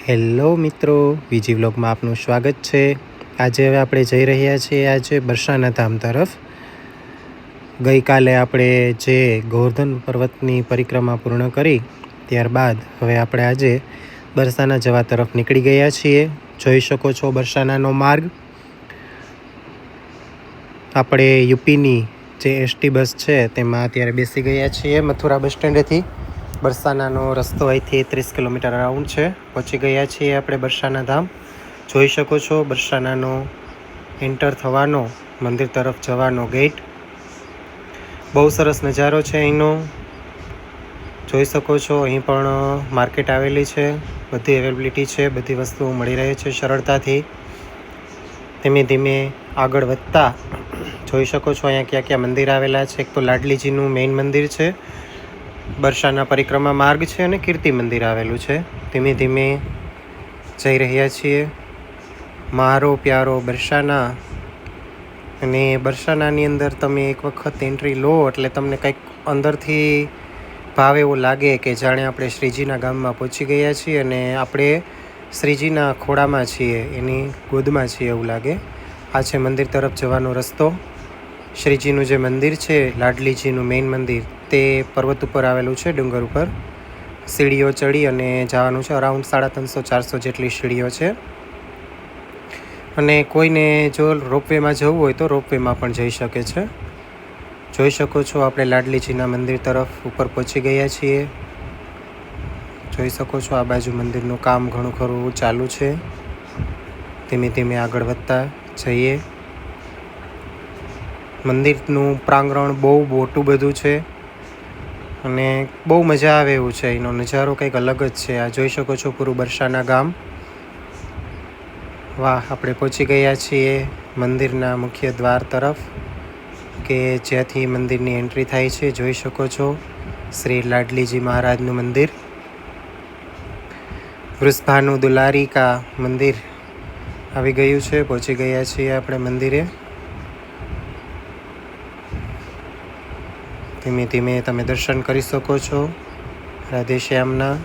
Hello મિત્રો, બીજી વ્લોગમાં આપનું સ્વાગત છે। આજે હવે આપણે જઈ રહ્યા છીએ આજે બરસાના ધામ તરફ। ગઈકાલે આપણે જે ગોવર્ધન પર્વતની પરિક્રમા પૂર્ણ કરી ત્યારબાદ હવે આપણે આજે બરસાના જવા તરફ નીકળી ગયા છીએ। જોઈ શકો છો બરસાનાનો માર્ગ। આપણે યુપીની જે એસટી બસ છે તેમાં અત્યારે બેસી ગયા છીએ। મથુરા બસ સ્ટેન્ડેથી બરસાનાનો રસ્તો અહીંથી 30 કિલોમીટર અરાઉન્ડ છે। પહોંચી ગયા છીએ આપણે બરસાના ધામ। જોઈ શકો છો બરસાનાનો એન્ટર થવાનો મંદિર તરફ જવાનો ગેટ। બહુ સરસ નજારો છે અહીંનો, જોઈ શકો છો। અહીં પણ માર્કેટ આવેલી છે, બધી અવેલેબિલિટી છે, બધી વસ્તુઓ મળી રહે છે સરળતાથી। ધીમે ધીમે આગળ વધતા જોઈ શકો છો અહીંયા ક્યાં ક્યાં મંદિર આવેલા છે। એક તો લાડલીજીનું મેઇન મંદિર છે, બરસાના પરિક્રમા માર્ગ છે અને કીર્તિ મંદિર આવેલું છે। ધીમે ધીમે જઈ રહ્યા છીએ મારો પ્યારો બરસાના। અને બરસાનાની અંદર તમે એક વખત એન્ટ્રી લો એટલે તમને કંઈક અંદરથી ભાવ એવો લાગે કે જાણે આપણે શ્રીજીના ગામમાં પહોંચી ગયા છીએ અને આપણે શ્રીજીના ખોળામાં છીએ, એની ગોદમાં છીએ એવું લાગે। આ છે મંદિર તરફ જવાનો રસ્તો। શ્રીજીનું જે મંદિર છે, લાડલીજીનું મેઇન મંદિર, તે પર્વત ઉપર આવેલું છે, ડુંગર ઉપર। સીડીઓ ચડી અને જવાનું છે, અરાઉન્ડ 350-400 જેટલી સીડીઓ છે। અને કોઈને જો રોપવેમાં જવું હોય તો રોપવેમાં પણ જઈ શકે છે। જોઈ શકો છો આપણે લાડલીજીના મંદિર તરફ ઉપર પહોંચી ગયા છીએ। જોઈ શકો છો આ બાજુ મંદિરનું કામ ઘણું ખરું ચાલુ છે। ધીમે ધીમે આગળ વધતા જઈએ। મંદિરનું પ્રાંગણ બહુ મોટું બધું છે અને બહુ મજા આવે એવું છે। એનો નજારો કંઈક અલગ જ છે। આ જોઈ શકો છો પૂરું બરસાના ગામ। વાહ, આપણે પહોંચી ગયા છીએ મંદિરના મુખ્ય દ્વાર તરફ કે જ્યાંથી મંદિરની એન્ટ્રી થાય છે। જોઈ શકો છો શ્રી લાડલીજી મહારાજનું મંદિર, વૃષભાનુ દુલારી કા મંદિર આવી ગયું છે। પહોંચી ગયા છીએ આપણે મંદિરે। ધીમે ધીમે તમે દર્શન કરી શકો છો રાધેશ્યામના,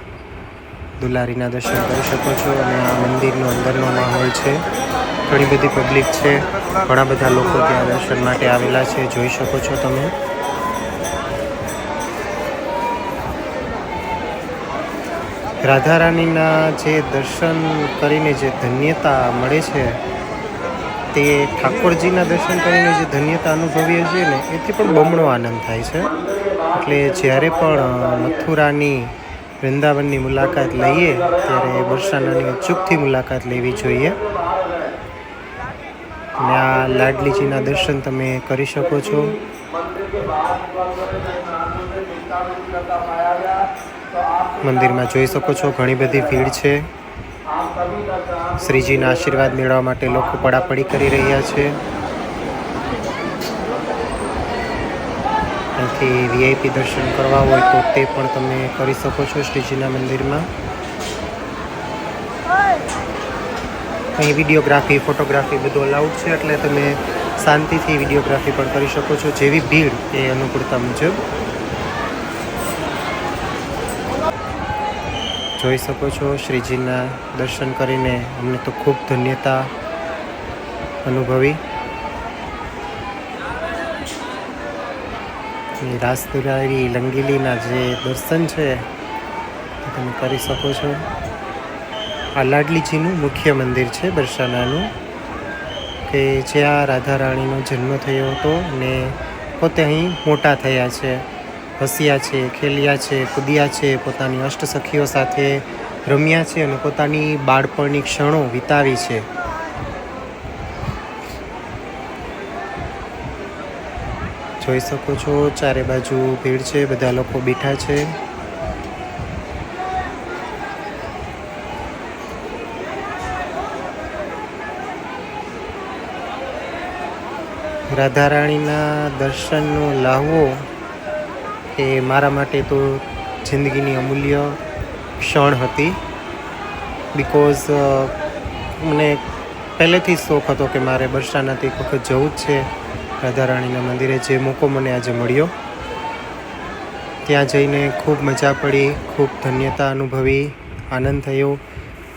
દુલારીના દર્શન કરી શકો છો। અને આ મંદિરનો અંદરનો માહોલ છે, ઘણી બધી પબ્લિક છે, ઘણા બધા લોકો ત્યાં દર્શન માટે આવેલા છે, જોઈ શકો છો તમે। રાધા રાણીના જે દર્શન કરીને જે ધન્યતા મળે છે, તે ઠાકોરજીના દર્શન કરીને જે ધન્યતા અનુભવીએ છીએ ને, એથી પણ બમણો આનંદ થાય છે। એટલે જ્યારે પણ મથુરાની, વૃંદાવનની મુલાકાત લઈએ ત્યારે બરસાનાની અચૂકથી મુલાકાત લેવી જોઈએ। અને આ લાડલીજીના દર્શન તમે કરી શકો છો। મંદિરમાં જોઈ શકો છો ઘણી બધી ભીડ છે। શ્રીજીના આશીર્વાદ મેળવવા માટે લોકો પડાપડી કરી રહ્યા છે। અહીંથી વીઆઈપી દર્શન કરવા હોય તો તે પણ તમે કરી શકો છો શ્રીજીના મંદિરમાં। અહીં વિડીયોગ્રાફી, ફોટોગ્રાફી બધું અલાઉડ છે, એટલે તમે શાંતિથી વિડીયોગ્રાફી પણ કરી શકો છો, જેવી ભીડ એ અનુકૂળતા મુજબ। જોઈ શકો છો શ્રીજીના દર્શન કરીને અમને તો ખૂબ ધન્યતા અનુભવી। રાસ દુલારી લંગીલીના જે દર્શન છે તે તમે કરી શકો છો। આ લાડલીજીનું મુખ્ય મંદિર છે બરસાનાનું, કે જ્યાં રાધા રાણીનો જન્મ થયો હતો ને પોતે અહીં મોટા થયા છે, હસ્યા છે, ખેલ્યા છે, કૂદ્યા છે, પોતાની અષ્ટસખીઓ સાથે રમ્યા છે અને પોતાની બાળપણની ક્ષણો વિતાવી છે। જોઈ શકો છો ચારે બાજુ ભીડ છે, બધા લોકો બેઠા છે। રાધા રાણીના દર્શનનો લાહવો એ મારા માટે તો જિંદગીની અમૂલ્ય ક્ષણ હતી। બિકોઝ મને પહેલેથી જ શોખ હતો કે મારે બરસાનાથી એક વખત જવું જ છે રાધા રાણીના મંદિરે। જે મોકો મને આજે મળ્યો, ત્યાં જઈને ખૂબ મજા પડી, ખૂબ ધન્યતા અનુભવી, આનંદ થયો।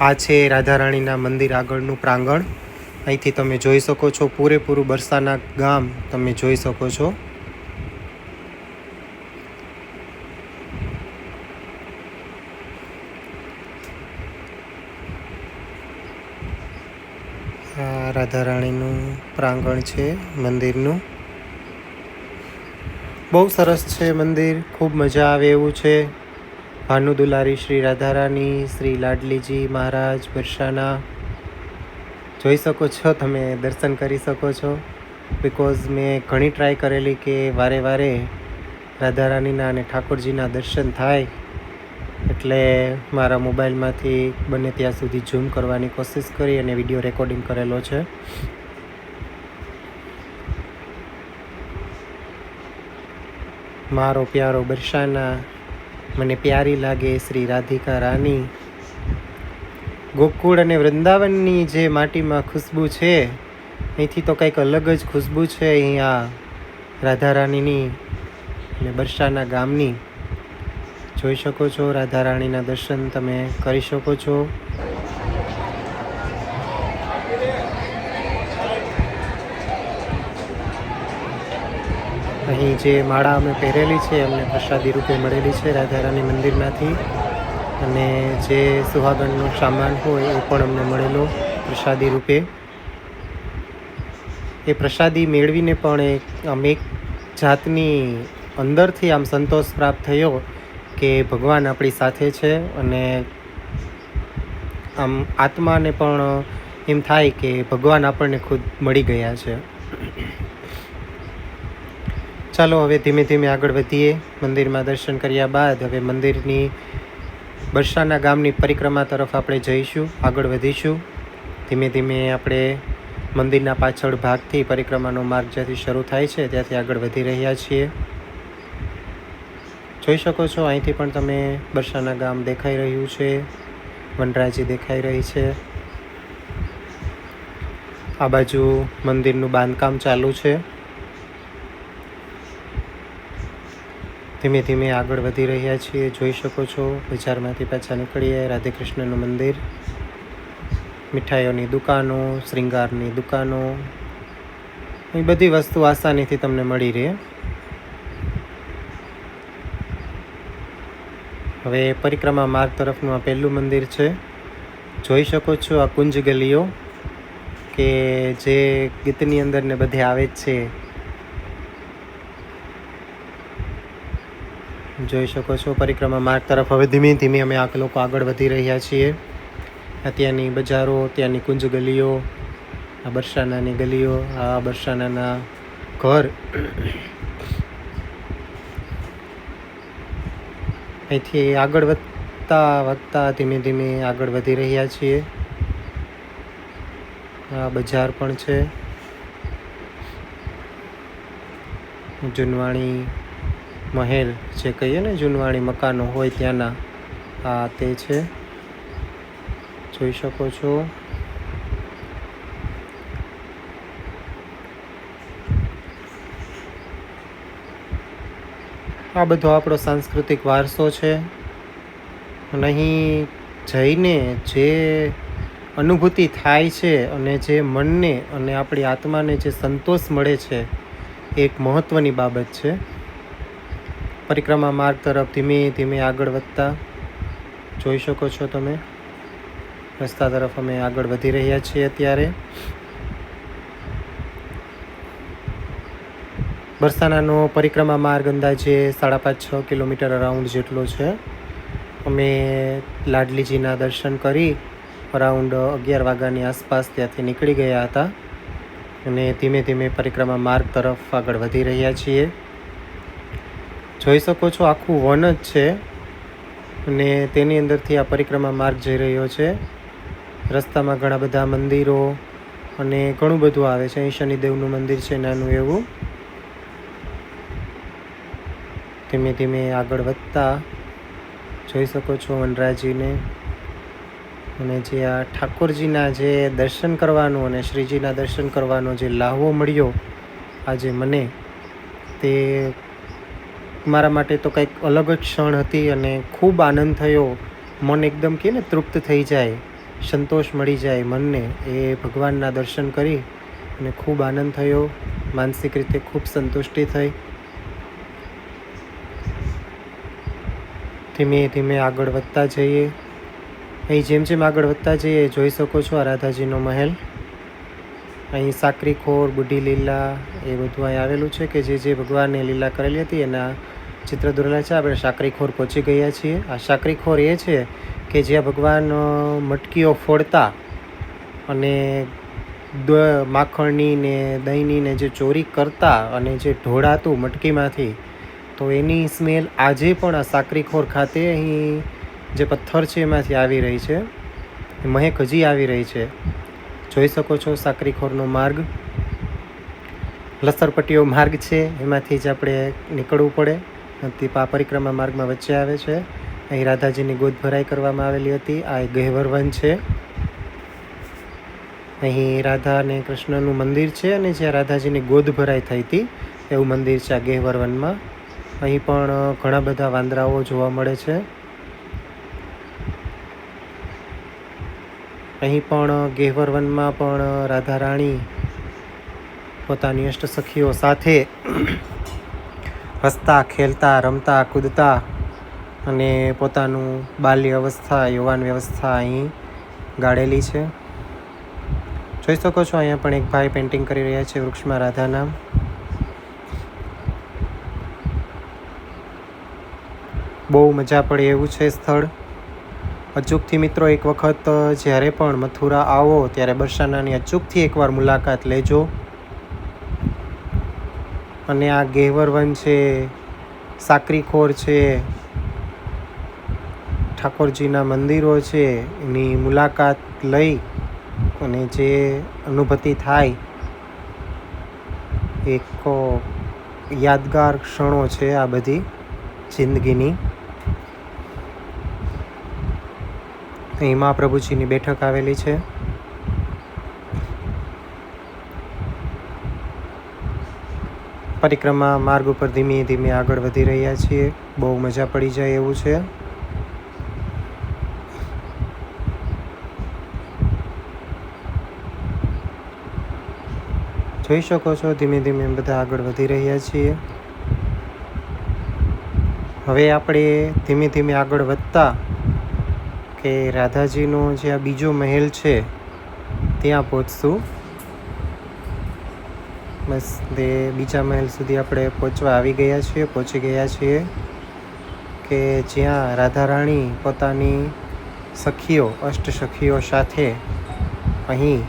આ છે રાધારાણીના મંદિર આગળનું પ્રાંગણ. અહીંથી તમે જોઈ શકો છો પૂરેપૂરું બરસાના ગામ તમે જોઈ શકો છો. આ રાધારાણીનું પ્રાંગણ છે મંદિરનું. બહુ સરસ છે મંદિર, ખૂબ મજા આવે એવું છે. ભાનુ દુલારી શ્રી રાધારાણી, શ્રી લાડલીજી મહારાજ બરસાના જોઈ શકો છો, તમે દર્શન કરી શકો છો. બિકોઝ મેં ઘણી ટ્રાય કરેલી કે વારે વારે રાધારાણીના અને ઠાકોરજીના દર્શન થાય, એટલે મારા મોબાઈલમાંથી બને ત્યાં સુધી ઝૂમ કરવાની કોશિશ કરી અને વિડીયો રેકોર્ડિંગ કરેલો છે. મારો પ્યારો બરસાના, મને પ્યારી લાગે શ્રી રાધિકા રાની. ગોકુળ અને વૃંદાવનની જે માટીમાં ખુશ્બુ છે, અહીંથી તો કંઈક અલગ જ ખુશ્બુ છે અહીંયા રાધારાણીની અને બરસાના ગામની. જોઈ શકો છો, રાધારાણીના દર્શન તમે કરી શકો છો. અહીં જે માળા અમે પહેરેલી છે અમને પ્રસાદી રૂપે મળેલી છે રાધારાણી મંદિરમાંથી, અને જે સુહાગનનો સામાન હોય એ પણ અમને મળેલો પ્રસાદી રૂપે. એ પ્રસાદી મેળવીને પણ એક જાતની અંદરથી આમ સંતોષ પ્રાપ્ત થયો કે ભગવાન આપણી સાથે છે, અને આમ આત્માને પણ એમ થાય કે ભગવાન આપણને ખુદ મળી ગયા છે. ચાલો હવે ધીમે ધીમે આગળ વધીએ. મંદિરમાં દર્શન કર્યા બાદ હવે મંદિરની બરસાના ગામની પરિક્રમા તરફ આપણે જઈશું, આગળ વધીશું. ધીમે ધીમે આપણે મંદિરના પાછળ ભાગથી પરિક્રમાનો માર્ગ જ્યાંથી શરૂ થાય છે ત્યાંથી આગળ વધી રહ્યા છીએ. જોઈ શકો છો અહીંથી પણ તમે બરસાના ગામ દેખાઈ રહ્યું છે, વનરાજી દેખાઈ રહી છે. આ બાજુ મંદિરનું બાંધકામ ચાલુ છે. ધીમે ધીમે આગળ વધી રહ્યા છીએ. જોઈ શકો છો બજારમાંથી પાછા નીકળીએ. રાધે કૃષ્ણનું મંદિર, મીઠાઈઓની દુકાનો, શ્રૃંગારની દુકાનો, એ બધી વસ્તુ આસાનીથી તમને મળી રહે. હવે પરિક્રમા માર્ગ તરફનું આ પહેલું મંદિર છે. જોઈ શકો છો આ કુંજ ગલીઓ કે જે ગીતની અંદર ને બધે આવે જ છે. જોઈ શકો છો પરિક્રમા માર્ગ તરફ હવે ધીમે ધીમે અમે આ લોકો આગળ વધી રહ્યા છીએ. ત્યાંની બજારો, ત્યાંની કુંજ ગલીઓ, આ બરસાનાની ગલીઓ, આ બરસાનાના ઘર. અહીંથી આગળ વધતા ધીમે ધીમે આગળ વધી રહ્યા છીએ. આ બજાર પણ છે. જૂનવાણી મહેલ જે કહીએ ને, જૂનવાણી મકાનો હોય ત્યાંના આ તે છે. જોઈ શકો છો. આ બધો આપણો સાંસ્કૃતિક વારસો છે, અને અહીં જઈને જે અનુભૂતિ થાય છે અને જે મનને અને આપણી આત્માને જે સંતોષ મળે છે એ એક મહત્ત્વની બાબત છે. પરિક્રમા માર્ગ તરફ ધીમે ધીમે આગળ વધતા જોઈ શકો છો તમે. રસ્તા તરફ અમે આગળ વધી રહ્યા છીએ. અત્યારે બરસાનાનો પરિક્રમા માર્ગ અંદાજે 5.5-6 કિલોમીટર અરાઉન્ડ જેટલો છે. અમે લાડલીજીના દર્શન કરી અરાઉન્ડ 11 વાગ્યાની આસપાસ ત્યાંથી નીકળી ગયા હતા, અને ધીમે ધીમે પરિક્રમા માર્ગ તરફ આગળ વધી રહ્યા છીએ. જોઈ શકો છો આખું વન જ છે, અને તેની અંદરથી આ પરિક્રમા માર્ગ જઈ રહ્યો છે. રસ્તામાં ઘણા બધા મંદિરો અને ઘણું બધું આવે છે. અહીં શનિદેવનું મંદિર છે નાનું એવું. ધીમે ધીમે આગળ વધતા જોઈ શકો છો વનરાજીને, અને જે આ ઠાકોરજીના જે દર્શન કરવાનો અને શ્રીજીના દર્શન કરવાનો જે લાહવો મળ્યો આજે મને, તે મારા માટે તો કંઈક અલગ જ ક્ષણ હતી અને ખૂબ આનંદ થયો. મન એકદમ કે ને તૃપ્ત થઈ જાય સંતોષ મળી જાય મનને, એ ભગવાનના દર્શન કરી અને ખૂબ આનંદ થયો, માનસિક રીતે ખૂબ સંતુષ્ટિ થઈ. ધીમે ધીમે આગળ વધતા જઈએ. અહીં જેમ જેમ આગળ વધતા જઈએ જોઈ શકો છો આ રાધાજીનો મહેલ. અહીં સાકરી ખોર, બુઢી લીલા એ બધું અહીં આવેલું છે કે જે ભગવાને લીલા કરેલી હતી એના ચિત્ર દોરેલા છે. આપણે સાકરી ખોર પહોંચી ગયા છીએ. આ સાકરી ખોર એ છે કે જ્યાં ભગવાન મટકીઓ ફોડતા અને માખણની ને દહીંની ને જે ચોરી કરતા અને જે ઢોળાતું મટકીમાંથી, તો એની સ્મેલ આજે પણ આ સાકરી ખોર ખાતે અહીં જે પથ્થર છે એમાંથી આવી રહી છે. મહેક હજી આવી રહી છે. જોઈ શકો છો સાકરી ખોરનો માર્ગ, લસરપટ્ટીઓ માર્ગ છે, એમાંથી જ આપણે નીકળવું પડે. આ પરિક્રમા માર્ગમાં વચ્ચે આવે છે. અહીં રાધાજીની ગોદ ભરાઈ કરવામાં આવેલી હતી. આ એક ગહેવર વન છે. અહીં રાધા અને કૃષ્ણનું મંદિર છે અને જ્યાં રાધાજીની ગોદ ભરાઈ થઈ હતી એવું મંદિર છે આ ગહેવર વનમાં. અહીં પણ ઘણા બધા વાંદરાઓ જોવા મળે છે. અહીં પણ ગહેવર વનમાં પણ રાધા રાણી પોતાની અષ્ટ સખીઓ સાથે હસતા, ખેલતા, રમતા, કૂદતા અને પોતાનું બાલ્ય અવસ્થા, યુવાન વ્યવસ્થા અહીં ગાળેલી છે. જોઈ શકો છો અહીંયા પણ એક ભાઈ પેઇન્ટિંગ કરી રહ્યા છે વૃક્ષમાં રાધાના. બહુ મજા પડે એવું છે સ્થળ. અચૂકથી મિત્રો એક વખત જ્યારે પણ મથુરા આવો ત્યારે બરસાનાની અચૂકથી એકવાર મુલાકાત લેજો. અને આ ગહેવર વન છે, સાકરી ખોર છે, ઠાકોરજીના મંદિરો છે, એની મુલાકાત લઈ અને જે અનુભૂતિ થાય, એક યાદગાર ક્ષણો છે આ બધી જિંદગીની. અહીં મહાપ્રભુજીની બેઠક આવેલી છે. પરિક્રમા માર્ગ ઉપર ધીમે ધીમે આગળ વધી રહ્યા છીએ. બહુ મજા પડી જાય એવું છે. જોઈ શકો છો ધીમે ધીમે બધા આગળ વધી રહ્યા છીએ. હવે આપણે ધીમે ધીમે આગળ વધતા કે રાધાજીનો જે આ બીજો મહેલ છે ત્યાં પહોંચશું. બસ તે બીજા મહેલ સુધી આપણે પહોંચી ગયા છીએ કે જ્યાં રાધા રાણી પોતાની સખીઓ, અષ્ટ સખીઓ સાથે અહીં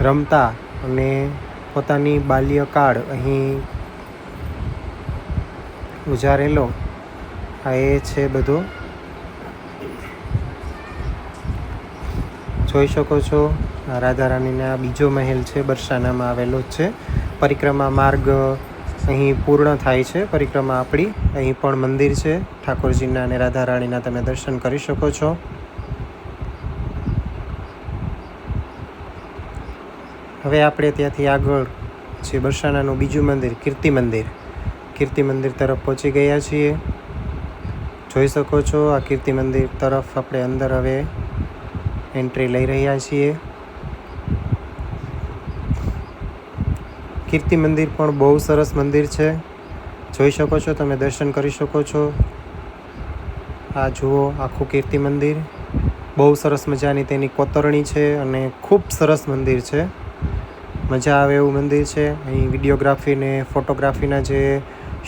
રમતા અને પોતાની બાલ્યકાળ અહીં ગુજારેલો આ એ છે બધો. જોઈ શકો છો રાધા રાણીના બીજો મહેલ છે, બરસાનામાં આવેલો જ છે. પરિક્રમા માર્ગ અહીં પૂર્ણ થાય છે. પરિક્રમા આપણી અહીં પણ મંદિર છે ઠાકોરજીના અને રાધા રાણીના, તમે દર્શન કરી શકો છો. હવે આપણે ત્યાંથી આગળ જે બરસાનાનું બીજું મંદિર કીર્તિ મંદિર તરફ પહોંચી ગયા છીએ. જોઈ શકો છો આ કીર્તિ મંદિર તરફ આપણે અંદર હવે એન્ટ્રી લઈ રહ્યા છીએ. કીર્તિ મંદિર પણ બહુ સરસ મંદિર છે. જોઈ શકો છો, તમે દર્શન કરી શકો છો. આ જુઓ આખું કીર્તિ મંદિર. બહુ સરસ મજાની તેની કોતરણી છે અને ખૂબ સરસ મંદિર છે. મજા આવે એવું મંદિર છે. અહીં વિડીયોગ્રાફી ને ફોટોગ્રાફીના જે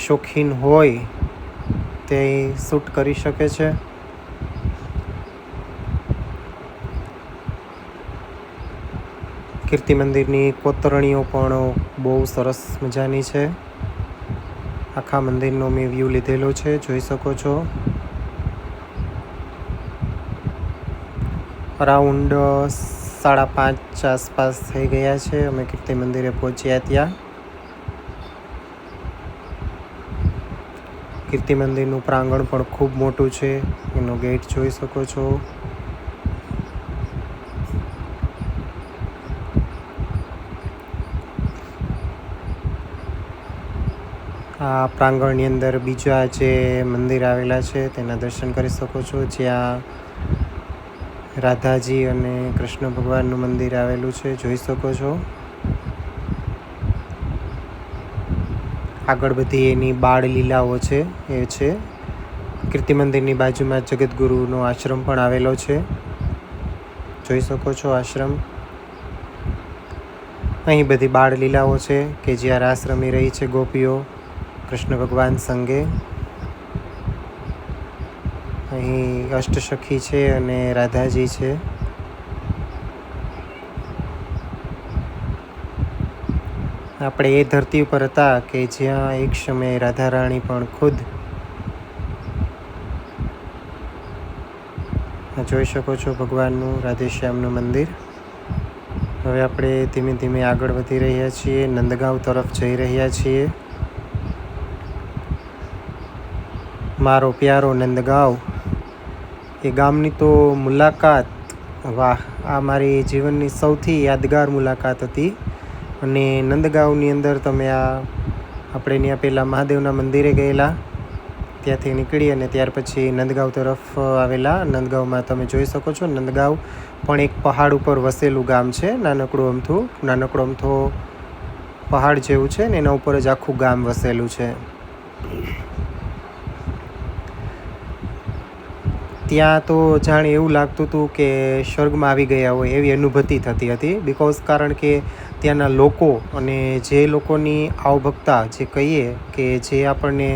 શોખીન હોય તે શૂટ કરી શકે છે. કીર્તિ મંદિરની કોતરણીઓ પણ બહુ સરસ મજાની છે. આખા મંદિરનો મેં વ્યૂ લીધેલો છે, જોઈ શકો છો. અરાઉન્ડ 5:30 આસપાસ થઈ ગયા છે અમે કીર્તિ મંદિરે પહોંચ્યા ત્યાં. કીર્તિ મંદિરનું પ્રાંગણ પણ ખૂબ મોટું છે. એનો ગેટ જોઈ શકો છો. આ પ્રાંગણની અંદર બીજા જે મંદિર આવેલા છે તેના દર્શન કરી શકો છો, જ્યાં રાધાજી અને કૃષ્ણ ભગવાનનું મંદિર આવેલું છે, જોઈ શકો છો. આગળ બધી એની બાળ લીલાઓ છે એ છે. કીર્તિ મંદિરની બાજુમાં જગતગુરુનો આશ્રમ પણ આવેલો છે, જોઈ શકો છો આશ્રમ. અહીં બધી બાળ લીલાઓ છે કે જ્યાં રાસ રમી રહી છે ગોપીઓ કૃષ્ણ ભગવાન સંગે. અહીં અષ્ટસખી છે અને રાધાજી છે. આપણે એ ધરતી ઉપર હતા કે જ્યાં એક સમયે રાધા રાણી પણ ખુદ જોઈ શકો છો ભગવાનનું રાધેશ્યામનું મંદિર. હવે આપણે ધીમે ધીમે આગળ વધી રહ્યા છીએ, નંદગાંવ તરફ જઈ રહ્યા છીએ. મારો પ્યારો નંદગાંવ, એ ગામની તો મુલાકાત, વાહ, આ મારી જીવનની સૌથી યાદગાર મુલાકાત હતી. અને નંદગાંવની અંદર તમે આપણે ત્યાં પહેલાં મહાદેવના મંદિરે ગયેલા, ત્યાંથી નીકળી અને ત્યાર પછી નંદગાંવ તરફ આવેલા. નંદગાંવમાં તમે જોઈ શકો છો, નંદગાંવ પણ એક પહાડ ઉપર વસેલું ગામ છે. નાનકડો અમથો પહાડ જેવું છે ને એના ઉપર જ આખું ગામ વસેલું છે. ત્યાં તો જાણે એવું લાગતું હતું કે સ્વર્ગમાં આવી ગયા હોય એવી અનુભૂતિ થતી હતી. કારણ કે ત્યાંના લોકો અને જે લોકોની આવભક્તા, જે કહીએ કે જે આપણને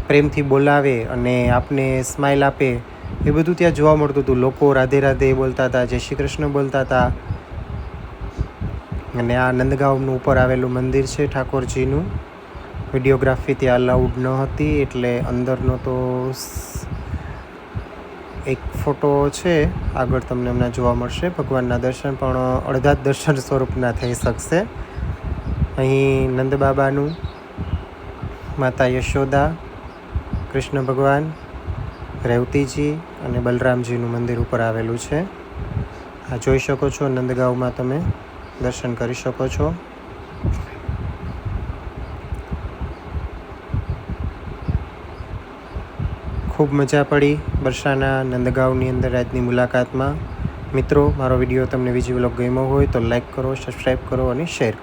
પ્રેમથી બોલાવે અને આપને સ્માઇલ આપે, એ બધું ત્યાં જોવા મળતું હતું. લોકો રાધે રાધે બોલતા હતા, જય શ્રી કૃષ્ણ બોલતા હતા. અને આ નંદગાંવનું ઉપર આવેલું મંદિર છે ઠાકોરજીનું. વિડીયોગ્રાફી ત્યાં અલાઉડ ન હતી એટલે અંદરનો તો એક ફોટો છે, આગળ તમને હમણાં જોવા મળશે. ભગવાનના દર્શન પણ અડધા દર્શન સ્વરૂપના થઈ શકશે. અહીં નંદબાબાનું, માતા યશોદા, કૃષ્ણ ભગવાન, રેવતીજી અને બલરામજીનું મંદિર ઉપર આવેલું છે. આ જોઈ શકો છો, નંદગાંવમાં તમે દર્શન કરી શકો છો. ખૂબ મજા પડી બરસાના નંદગાંવની અંદર આજની મુલાકાતમાં. મિત્રો, મારો વિડીયો તમને વિઝ્યુઅલ ગમ્યો હોય તો લાઈક કરો, સબસ્ક્રાઈબ કરો અને શેર કરો.